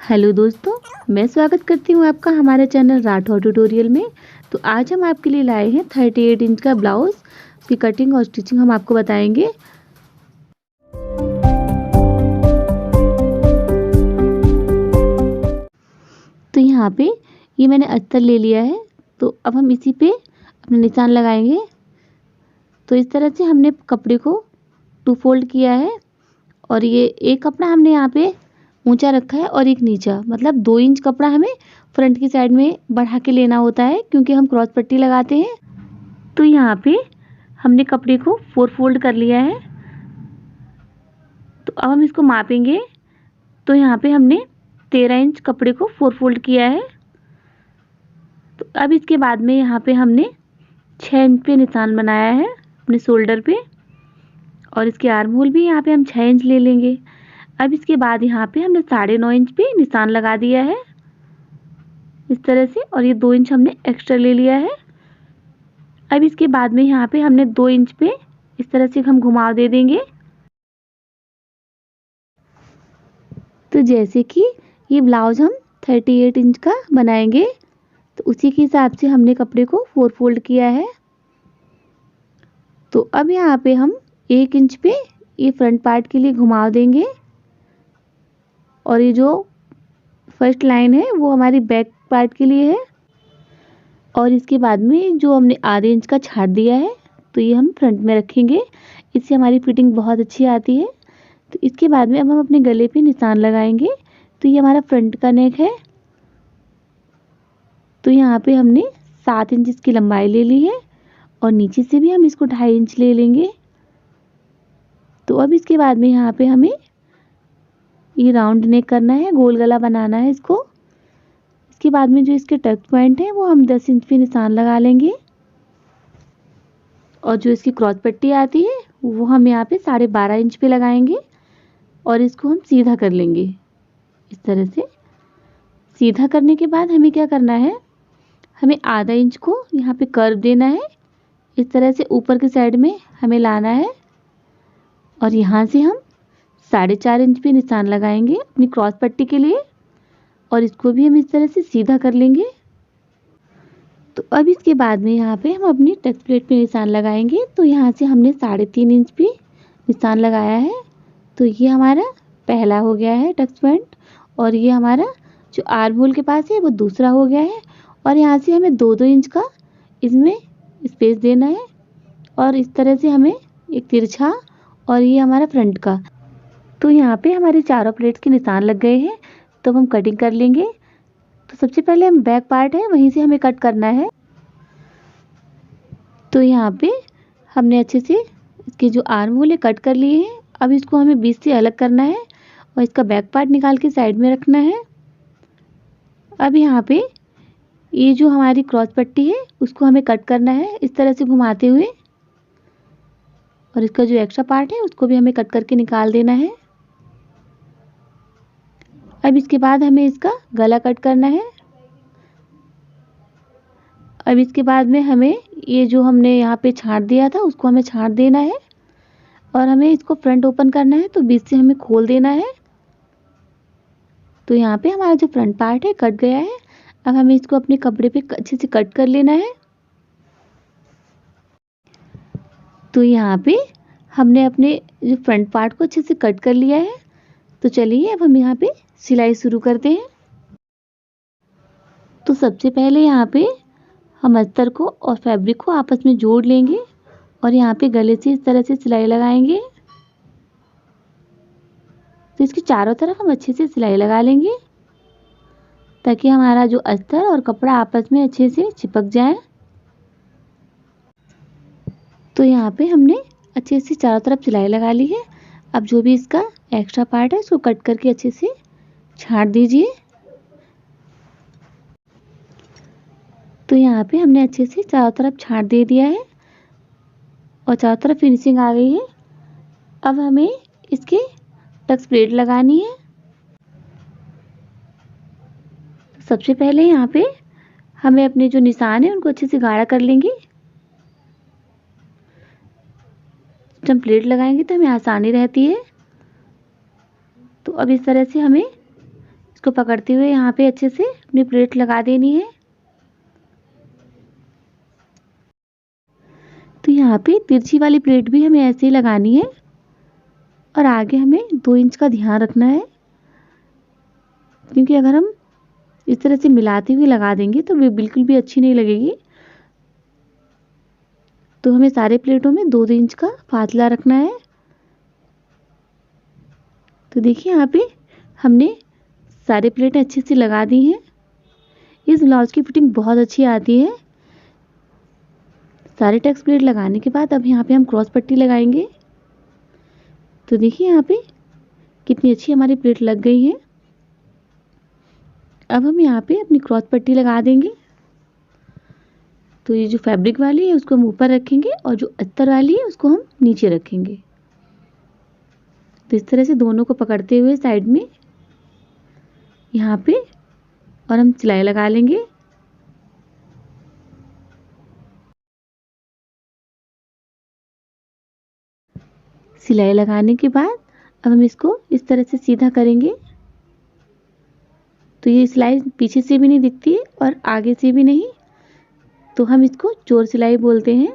Hello दोस्तों, मैं स्वागत करती हूँ आपका हमारे चैनल राठौर ट्यूटोरियल में। तो आज हम आपके लिए लाए हैं 38 इंच का ब्लाउज। उसकी कटिंग और स्टिचिंग हम आपको बताएंगे। तो यहाँ पे ये मैंने अस्तर ले लिया है। तो अब हम इसी पे अपने निशान लगाएंगे। तो इस तरह से हमने कपड़े को 2 फोल्ड किया है और ये एक कपड़ा हमने यहाँ पे ऊंचा रखा है और एक नीचा, मतलब 2 इंच कपड़ा हमें फ्रंट की साइड में बढ़ा के लेना होता है क्योंकि हम क्रॉस पट्टी लगाते हैं। तो यहाँ पे हमने कपड़े को 4 फोल्ड कर लिया है। तो अब हम इसको मापेंगे। तो यहाँ पे हमने 13 इंच कपड़े को 4 फोल्ड किया है। तो अब इसके बाद में यहाँ पे हमने 6 इंच पे निशान बनाया है अपने शोल्डर पे, और इसके आर्म होल भी यहाँ पे हम 6 इंच ले लेंगे। अब इसके बाद यहाँ पे हमने 9.5 इंच पे निशान लगा दिया है इस तरह से, और ये 2 इंच हमने एक्स्ट्रा ले लिया है। अब इसके बाद में यहाँ पे हमने 2 इंच पे इस तरह से हम घुमाव दे देंगे। तो जैसे कि ये ब्लाउज हम 38 इंच का बनाएंगे, तो उसी के हिसाब से हमने कपड़े को 4 फोल्ड किया है। तो अब यहाँ पे हम 1 इंच पे ये फ्रंट पार्ट के लिए घुमाव देंगे, और ये जो फर्स्ट लाइन है वो हमारी बैक पार्ट के लिए है। और इसके बाद में जो हमने आधे इंच का छाड़ दिया है, तो ये हम फ्रंट में रखेंगे। इससे हमारी फिटिंग बहुत अच्छी आती है। तो इसके बाद में अब हम अपने गले पे निशान लगाएंगे। तो ये हमारा फ्रंट का नेक है। तो यहाँ पे हमने 7 इंच इसकी लंबाई ले ली है, और नीचे से भी हम इसको 2.5 इंच ले लेंगे। तो अब इसके बाद में यहाँ पे हमें ये राउंड नेक करना है, गोल गला बनाना है इसको। इसके बाद में जो इसके टच पॉइंट है वो हम 10 इंच पे निशान लगा लेंगे, और जो इसकी क्रॉस पट्टी आती है वो हम यहाँ पे 12.5 इंच पे लगाएंगे, और इसको हम सीधा कर लेंगे इस तरह से। सीधा करने के बाद हमें क्या करना है, हमें आधा इंच को यहाँ पे कर्व देना है, इस तरह से ऊपर की साइड में हमें लाना है, और यहाँ से हम 4.5 इंच पे निशान लगाएंगे अपनी क्रॉस पट्टी के लिए, और इसको भी हम इस तरह से सीधा कर लेंगे। तो अब इसके बाद में यहाँ पे हम अपनी टक्स प्लेट पे निशान लगाएंगे। तो यहाँ से हमने 3.5 इंच पे निशान लगाया है। तो ये हमारा पहला हो गया है टक्स पॉइंट, और ये हमारा जो आर्म होल के पास है वो दूसरा हो गया है। और यहाँ से हमें 2-2 इंच का इसमें स्पेस देना है, और इस तरह से हमें एक तिरछा, और ये हमारा फ्रंट का। तो यहाँ पे हमारे चारों प्लेट्स के निशान लग गए हैं। तो हम कटिंग कर लेंगे। तो सबसे पहले हम बैक पार्ट है वहीं से हमें कट करना है। तो यहाँ पे हमने अच्छे से इसके जो आर्म होल है कट कर लिए हैं। अब इसको हमें बीच से अलग करना है, और इसका बैक पार्ट निकाल के साइड में रखना है। अब यहाँ पे ये जो हमारी क्रॉस पट्टी है उसको हमें कट करना है इस तरह से घुमाते हुए, और इसका जो एक्स्ट्रा पार्ट है उसको भी हमें कट करके निकाल देना है। अब इसके बाद हमें इसका गला कट करना है। अब इसके बाद में हमें ये जो हमने यहाँ पे छांट दिया था उसको हमें छांट देना है, और हमें इसको फ्रंट ओपन करना है, तो बीच से हमें खोल देना है। तो यहाँ पे हमारा जो फ्रंट पार्ट है कट गया है। अब हमें इसको अपने कपड़े पे अच्छे से कट कर लेना है। तो यहाँ पे हमने अपने जो फ्रंट पार्ट को अच्छे से कट कर लिया है। तो चलिए अब हम यहाँ पे सिलाई शुरू करते हैं। तो सबसे पहले यहाँ पे हम अस्तर को और फैब्रिक को आपस में जोड़ लेंगे, और यहाँ पे गले से इस तरह से सिलाई लगाएंगे। तो इसके चारों तरफ हम अच्छे से सिलाई लगा लेंगे, ताकि हमारा जो अस्तर और कपड़ा आपस में अच्छे से चिपक जाए। तो यहाँ पे हमने अच्छे से चारों तरफ सिलाई लगा ली है। अब जो भी इसका एक्स्ट्रा पार्ट है उसको कट करके अच्छे से छांट दीजिए। तो यहाँ पे हमने अच्छे से चारों तरफ छांट दे दिया है, और चारों तरफ फिनिशिंग आ गई है। अब हमें इसके टक्स प्लेट लगानी है। सबसे पहले यहाँ पे हमें अपने जो निशान है उनको अच्छे से गाढ़ा कर लेंगे। जब हम प्लेट लगाएंगे तो हमें आसानी रहती है। तो अब इस तरह से हमें इसको पकड़ते हुए यहाँ पे अच्छे से अपनी प्लेट लगा देनी है। तो यहाँ पे तिरछी वाली प्लेट भी हमें ऐसे ही लगानी है और आगे हमें 2 इंच का ध्यान रखना है, क्योंकि अगर हम इस तरह से मिलाते हुए लगा देंगे तो वे बिल्कुल भी अच्छी नहीं लगेगी। तो हमें सारे प्लेटों में 2-2 इंच का फासला रखना है। तो देखिए यहाँ पे हमने सारे प्लेटें अच्छे से लगा दी हैं। इस ब्लाउज की फिटिंग बहुत अच्छी आती है। सारे टक्स प्लेट लगाने के बाद अब यहाँ पे हम क्रॉस पट्टी लगाएंगे। तो देखिए यहाँ पे कितनी अच्छी हमारी प्लेट लग गई है। अब हम यहाँ पे अपनी क्रॉस पट्टी लगा देंगे। तो ये जो फैब्रिक वाली है उसको हम ऊपर रखेंगे और जो अस्तर वाली है उसको हम नीचे रखेंगे। तो इस तरह से दोनों को पकड़ते हुए साइड में यहाँ पे और हम सिलाई लगा लेंगे। सिलाई लगाने के बाद अब हम इसको इस तरह से सीधा करेंगे। तो ये सिलाई पीछे से भी नहीं दिखती और आगे से भी नहीं, तो हम इसको चोर सिलाई बोलते हैं।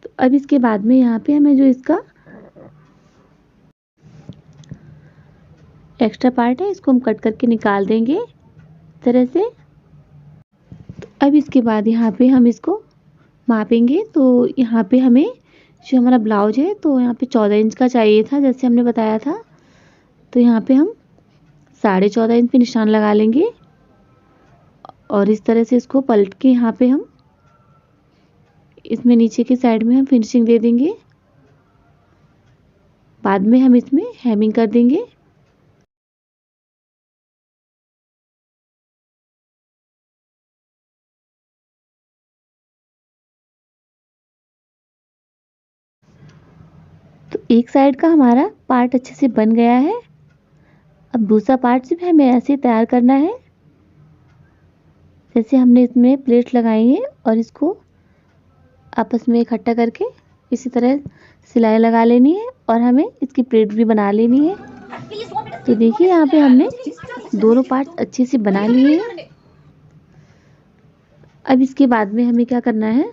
तो अब इसके बाद में यहाँ पे हमें जो इसका एक्स्ट्रा पार्ट है इसको हम कट करके निकाल देंगे इस तरह से। तो अब इसके बाद यहाँ पे हम इसको मापेंगे। तो यहाँ पे हमें जो हमारा ब्लाउज है तो यहाँ पे 14 इंच का चाहिए था, जैसे हमने बताया था। तो यहाँ पे हम 14.5 इंच पे निशान लगा लेंगे और इस तरह से इसको पलट के यहाँ पे हम इसमें नीचे की साइड में हम फिनिशिंग दे देंगे। बाद में हम इसमें हेमिंग कर देंगे। तो एक साइड का हमारा पार्ट अच्छे से बन गया है। अब दूसरा पार्ट सिर्फ हमें ऐसे तैयार करना है, जैसे हमने इसमें प्लेट लगाई है और इसको आपस में इकट्ठा करके इसी तरह सिलाई लगा लेनी है और हमें इसकी प्लेट भी बना लेनी है। तो देखिए यहाँ पे हमने दोनों पार्ट अच्छे से बना लिए हैं। अब इसके बाद में हमें क्या करना है,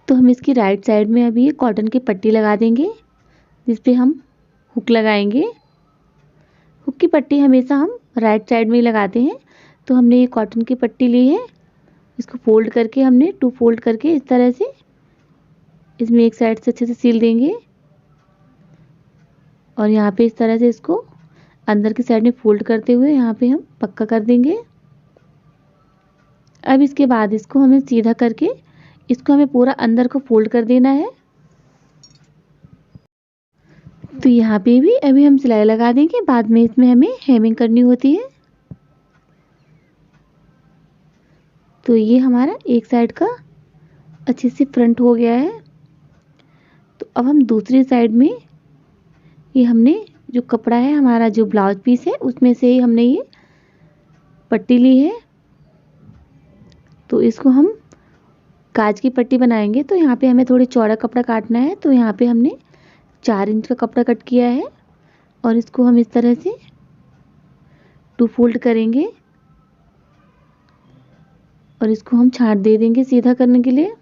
तो हम इसकी राइट साइड में अभी कॉटन की पट्टी लगा देंगे जिस पे हम हुक लगाएंगे। हुक की पट्टी हमेशा हम राइट साइड में ही लगाते हैं। तो हमने ये कॉटन की पट्टी ली है, इसको फोल्ड करके हमने 2 फोल्ड करके इस तरह से इसमें एक साइड से अच्छे से सील देंगे और यहाँ पे इस तरह से इसको अंदर की साइड में फोल्ड करते हुए यहाँ पे हम पक्का कर देंगे। अब इसके बाद इसको हमें सीधा करके इसको हमें पूरा अंदर को फोल्ड कर देना है। तो यहाँ पे भी अभी हम सिलाई लगा देंगे, बाद में इसमें हमें हेमिंग करनी होती है। तो ये हमारा एक साइड का अच्छे से फ्रंट हो गया है। तो अब हम दूसरी साइड में ये हमने जो कपड़ा है हमारा जो ब्लाउज पीस है उसमें से ही हमने ये पट्टी ली है। तो इसको हम काज की पट्टी बनाएंगे। तो यहाँ पे हमें थोड़ी चौड़ा कपड़ा काटना है। तो यहाँ पे हमने 4 इंच का कपड़ा कट किया है और इसको हम इस तरह से 2 फोल्ड करेंगे और इसको हम छांट दे देंगे सीधा करने के लिए।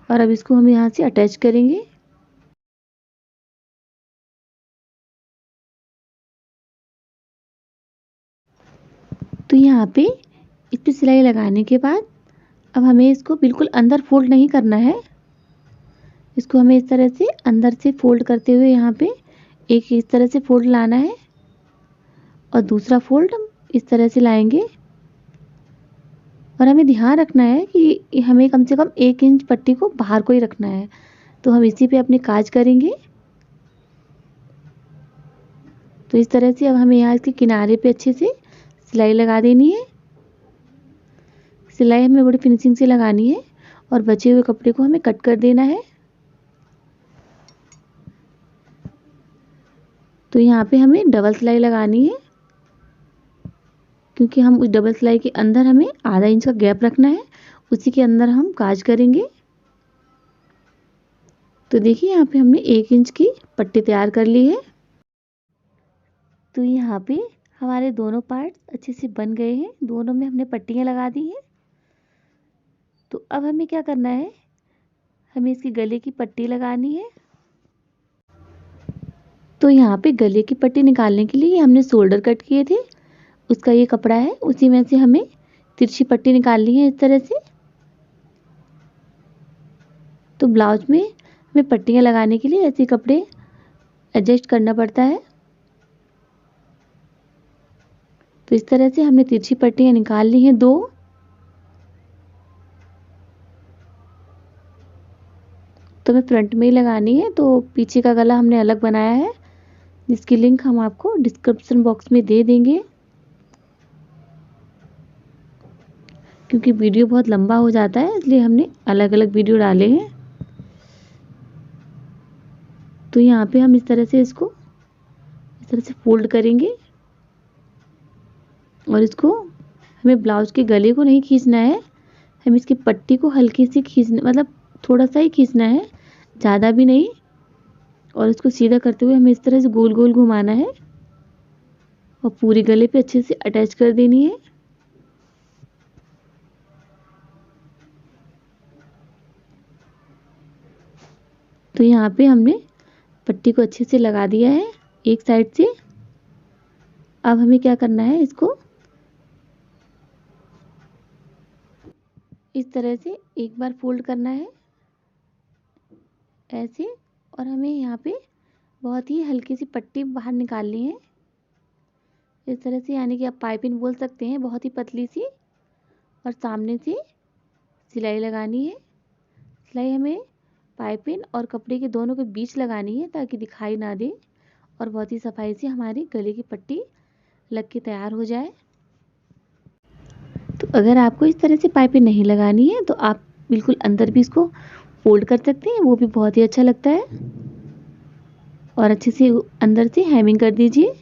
और अब इसको हम यहाँ से अटैच करेंगे। तो यहाँ पे इस पे सिलाई लगाने के बाद अब हमें इसको बिल्कुल अंदर फोल्ड नहीं करना है। इसको हमें इस तरह से अंदर से फोल्ड करते हुए यहाँ पे एक इस तरह से फोल्ड लाना है और दूसरा फोल्ड हम इस तरह से लाएंगे। और हमें ध्यान रखना है कि हमें कम से कम 1 इंच पट्टी को बाहर को ही रखना है। तो हम इसी पे अपने काज करेंगे। तो इस तरह से अब हमें यहाँ इसके किनारे पे अच्छे से सिलाई लगा देनी है। सिलाई हमें बड़ी फिनिशिंग से लगानी है और बचे हुए कपड़े को हमें कट कर देना है। तो यहाँ पे हमें डबल सिलाई लगानी है, क्योंकि हम उस डबल सिलाई के अंदर हमें आधा इंच का गैप रखना है, उसी के अंदर हम काज करेंगे। तो देखिए यहाँ पे हमने 1 इंच की पट्टी तैयार कर ली है। तो यहाँ पे हमारे दोनों पार्ट्स अच्छे से बन गए हैं, दोनों में हमने पट्टियाँ लगा दी हैं। तो अब हमें क्या करना है, हमें इसकी गले की पट्टी लगानी है। तो यहाँ पे गले की पट्टी निकालने के लिए हमने शोल्डर कट किए थे, उसका ये कपड़ा है, उसी में से हमें तिरछी पट्टी निकालनी है इस तरह से। तो ब्लाउज में हमें पट्टियाँ लगाने के लिए ऐसे कपड़े एडजस्ट करना पड़ता है। तो इस तरह से हमने तिरछी पट्टियाँ निकाल ली हैं 2। तो हमें फ्रंट में ही लगानी है, तो पीछे का गला हमने अलग बनाया है, जिसकी लिंक हम आपको डिस्क्रिप्शन बॉक्स में दे देंगे, क्योंकि वीडियो बहुत लंबा हो जाता है इसलिए हमने अलग अलग वीडियो डाले हैं। तो यहाँ पे हम इस तरह से इसको इस तरह से फोल्ड करेंगे और इसको हमें ब्लाउज के गले को नहीं खींचना है, हमें इसकी पट्टी को हल्की सी खींचना, मतलब थोड़ा सा ही खींचना है, ज़्यादा भी नहीं। और इसको सीधा करते हुए हमें इस तरह से गोल गोल घुमाना है और पूरी गले पे अच्छे से अटैच कर देनी है। तो यहाँ पे हमने पट्टी को अच्छे से लगा दिया है एक साइड से। अब हमें क्या करना है, इसको इस तरह से एक बार फोल्ड करना है ऐसे, और हमें यहाँ पे बहुत ही हल्की सी पट्टी बाहर निकालनी है इस तरह से, यानी कि आप पाइपिंग बोल सकते हैं, बहुत ही पतली सी। और सामने से सिलाई लगानी है। सिलाई हमें पाइपिंग और कपड़े के दोनों के बीच लगानी है ताकि दिखाई ना दे, और बहुत ही सफाई से हमारी गले की पट्टी लग के तैयार हो जाए। तो अगर आपको इस तरह से पाइपिंग नहीं लगानी है तो आप बिल्कुल अंदर भी इसको फोल्ड कर सकते हैं, वो भी बहुत ही अच्छा लगता है। और अच्छे से अंदर से हेमिंग कर दीजिए।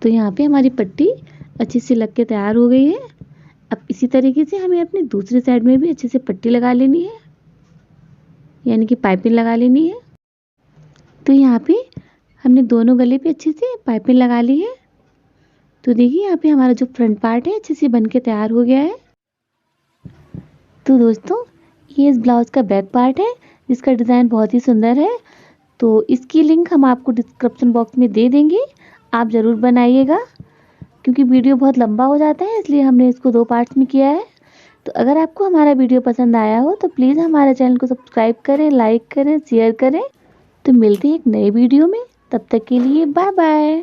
तो यहाँ पे हमारी पट्टी अच्छे से लग के तैयार हो गई है। अब इसी तरीके से हमें अपने दूसरी साइड में भी अच्छे से पट्टी लगा लेनी है, यानी कि पाइपिंग लगा लेनी है। तो यहाँ पे हमने दोनों गले पे अच्छे से पाइपिंग लगा ली है। तो देखिए यहाँ पे हमारा जो फ्रंट पार्ट है अच्छे से बन के तैयार हो गया है। तो दोस्तों ये इस ब्लाउज का बैक पार्ट है, जिसका डिज़ाइन बहुत ही सुंदर है। तो इसकी लिंक हम आपको डिस्क्रिप्शन बॉक्स में दे देंगे, आप ज़रूर बनाइएगा, क्योंकि वीडियो बहुत लंबा हो जाता है इसलिए हमने इसको 2 पार्ट्स में किया है। तो अगर आपको हमारा वीडियो पसंद आया हो तो प्लीज़ हमारे चैनल को सब्सक्राइब करें, लाइक करें, शेयर करें। तो मिलते हैं एक नए वीडियो में, तब तक के लिए बाय बाय।